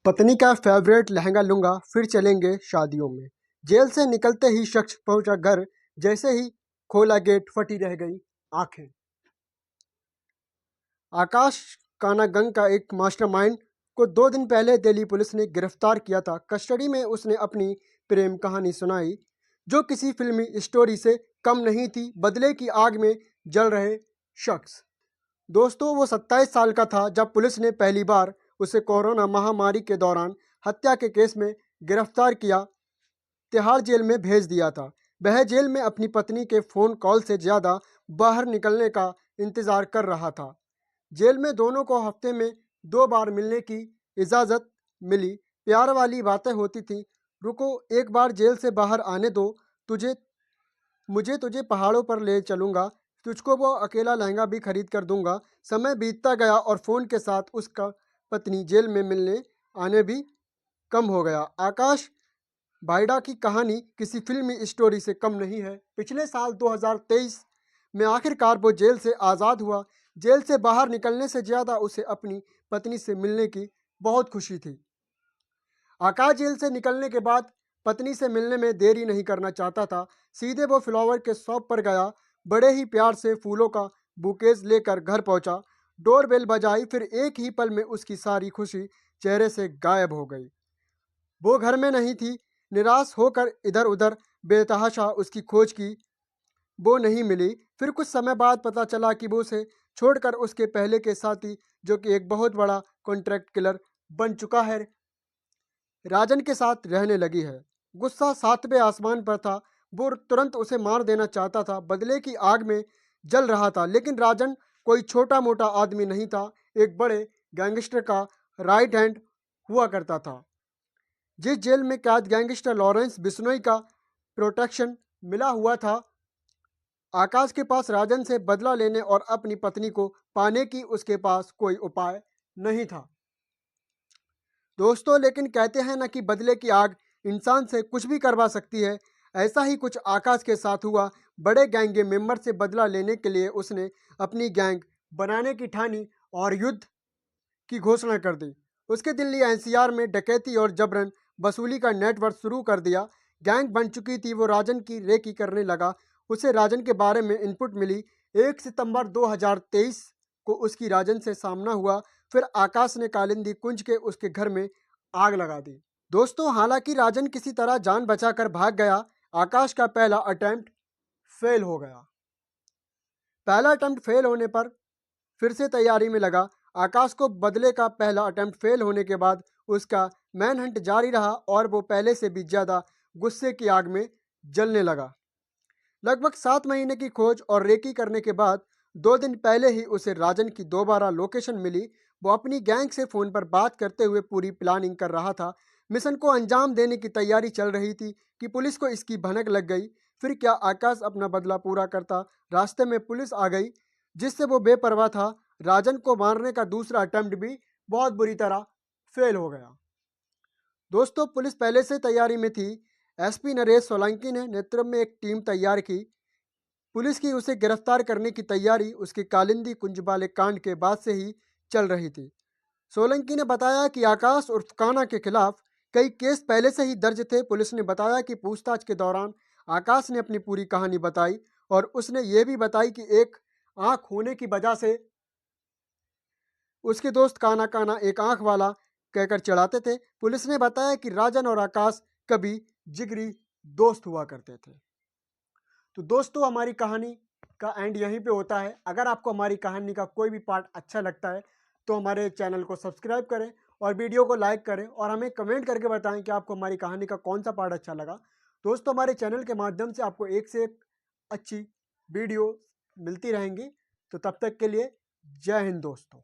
पत्नी का फेवरेट लहंगा लूंगा फिर चलेंगे शादियों में। जेल से निकलते ही शख्स पहुंचा घर, जैसे ही खोला गेट फटी रह गई आंखें। आकाश कानागंग का एक मास्टरमाइंड को 2 दिन पहले दिल्ली पुलिस ने गिरफ्तार किया था। कस्टडी में उसने अपनी प्रेम कहानी सुनाई, जो किसी फिल्मी स्टोरी से कम नहीं थी। बदले की आग में जल रहे शख्स। दोस्तों, वो 27 साल का था जब पुलिस ने पहली बार उसे कोरोना महामारी के दौरान हत्या के केस में गिरफ्तार किया, तिहाड़ जेल में भेज दिया था। वह जेल में अपनी पत्नी के फ़ोन कॉल से ज़्यादा बाहर निकलने का इंतज़ार कर रहा था। जेल में दोनों को हफ्ते में 2 बार मिलने की इजाज़त मिली। प्यार वाली बातें होती थी, रुको एक बार जेल से बाहर आने दो, तुझे मुझे तुझे पहाड़ों पर ले चलूँगा, तुझको वो अकेला लहंगा भी खरीद कर दूंगा। समय बीतता गया और फ़ोन के साथ उसका पत्नी जेल में मिलने आने भी कम हो गया। आकाश बाइडा की कहानी किसी फिल्मी स्टोरी से कम नहीं है। पिछले साल 2023 में आखिरकार वो जेल से आज़ाद हुआ। जेल से बाहर निकलने से ज़्यादा उसे अपनी पत्नी से मिलने की बहुत खुशी थी। आकाश जेल से निकलने के बाद पत्नी से मिलने में देरी नहीं करना चाहता था। सीधे वो फ्लावर के शॉप पर गया, बड़े ही प्यार से फूलों का बुकेज लेकर घर पहुंचा। डोरबेल बजाई, फिर एक ही पल में उसकी सारी खुशी चेहरे से गायब हो गई। वो घर में नहीं थी। निराश होकर इधर उधर बेतहाशा उसकी खोज की, वो नहीं मिली। फिर कुछ समय बाद पता चला कि वो उसे छोड़कर उसके पहले के साथी, जो कि एक बहुत बड़ा कॉन्ट्रैक्ट किलर बन चुका है, राजन के साथ रहने लगी है। गुस्सा 7वें आसमान पर था। वो तुरंत उसे मार देना चाहता था, बदले की आग में जल रहा था। लेकिन राजन कोई छोटा मोटा आदमी नहीं था, एक बड़े गैंगस्टर का राइट हैंड हुआ करता था। जिस जेल में कैद गैंगस्टर लॉरेंस बिश्नोई का प्रोटेक्शन मिला हुआ था, आकाश के पास राजन से बदला लेने और अपनी पत्नी को पाने की उसके पास कोई उपाय नहीं था। दोस्तों, लेकिन कहते हैं ना कि बदले की आग इंसान से कुछ भी करवा सकती है। ऐसा ही कुछ आकाश के साथ हुआ। बड़े गैंग के मेंबर से बदला लेने के लिए उसने अपनी गैंग बनाने की ठानी और युद्ध की घोषणा कर दी। उसके दिल्ली एनसीआर में डकैती और जबरन वसूली का नेटवर्क शुरू कर दिया। गैंग बन चुकी थी। वो राजन की रेकी करने लगा। उसे राजन के बारे में इनपुट मिली। 1 सितंबर 2023 को उसकी राजन से सामना हुआ। फिर आकाश ने कालिंदी कुंज के उसके घर में आग लगा दी। दोस्तों, हालांकि राजन किसी तरह जान बचाकर भाग गया, आकाश का पहला अटेम्प्ट फेल हो गया। पहला अटेम्प्ट फेल होने पर फिर से तैयारी में लगा। आकाश को बदले का पहला अटेम्प्ट फेल होने के बाद उसका मैनहंट जारी रहा और वो पहले से भी ज़्यादा गुस्से की आग में जलने लगा। लगभग 7 महीने की खोज और रेकी करने के बाद 2 दिन पहले ही उसे राजन की दोबारा लोकेशन मिली। वो अपनी गैंग से फ़ोन पर बात करते हुए पूरी प्लानिंग कर रहा था। मिशन को अंजाम देने की तैयारी चल रही थी कि पुलिस को इसकी भनक लग गई। फिर क्या आकाश अपना बदला पूरा करता? रास्ते में पुलिस आ गई, जिससे वो बेपरवाह था। राजन को मारने का दूसरा अटेम्प्ट भी बहुत बुरी तरह फेल हो गया। दोस्तों, पुलिस पहले से तैयारी में थी। एसपी नरेश सोलंकी ने नेतृत्व में एक टीम तैयार की। पुलिस की उसे गिरफ्तार करने की तैयारी उसके कालिंदी कुंज वाले कांड के बाद से ही चल रही थी। सोलंकी ने बताया कि आकाश उर्फ काना के खिलाफ कई केस पहले से ही दर्ज थे। पुलिस ने बताया कि पूछताछ के दौरान आकाश ने अपनी पूरी कहानी बताई और उसने ये भी बताई कि एक आंख होने की वजह से उसके दोस्त काना काना एक आंख वाला कहकर चढ़ाते थे। पुलिस ने बताया कि राजन और आकाश कभी जिगरी दोस्त हुआ करते थे। तो दोस्तों, हमारी कहानी का एंड यहीं पे होता है। अगर आपको हमारी कहानी का कोई भी पार्ट अच्छा लगता है तो हमारे चैनल को सब्सक्राइब करें और वीडियो को लाइक करें और हमें कमेंट करके बताएं कि आपको हमारी कहानी का कौन सा पार्ट अच्छा लगा। दोस्तों, हमारे चैनल के माध्यम से आपको एक से एक अच्छी वीडियो मिलती रहेंगी। तो तब तक के लिए जय हिंद दोस्तों।